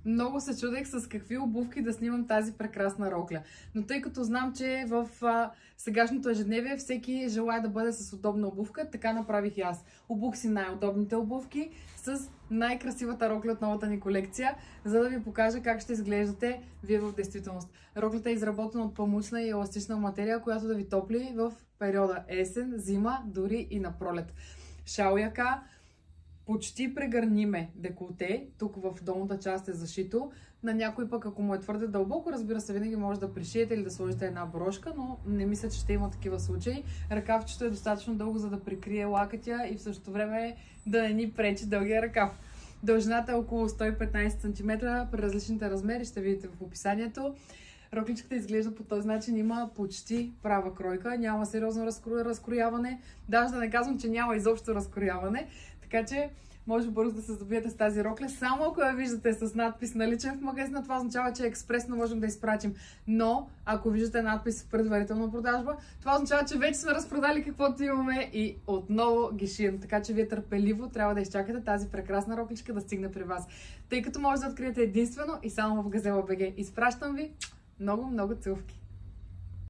Много се чудех с какви обувки да снимам тази прекрасна рокля. Но тъй като знам, че в сегашното ежедневие всеки желая да бъде с удобна обувка, така направих и аз. Обух си най-удобните обувки с най-красивата рокля от новата ни колекция, за да ви покажа как ще изглеждате вие в действителност. Роклята е изработена от памучна и еластична материя, която да ви топли в периода есен, зима, дори и на пролет. Шал яка, почти прегърниме деколте, тук в долната част е зашито. На някой пък, ако му е твърде дълбоко, разбира се, винаги може да пришиете или да сложите една брошка, но не мисля, че ще има такива случаи. Ръкавчето е достатъчно дълго, за да прикрие лакътя и в същото време да не ни пречи дългия ръкав. Дължината е около 115 см при различните размери, ще видите в описанието. Рокличката изглежда по този начин, има почти права кройка, няма сериозно разкрояване, даже да не казвам, че няма изобщо разкрояване, така че може бързо да се здобиете с тази рокля. Само ако я виждате с надпис наличен в магазина, това означава, че експресно можем да изпратим. Но ако виждате надпис в предварителна продажба, това означава, че вече сме разпродали каквото имаме и отново ги шием. Така че вие търпеливо трябва да изчакате тази прекрасна рокличка да стигне при вас. Тъй като може да откриете единствено и само в Газела БГ. Изпращам ви много целувки!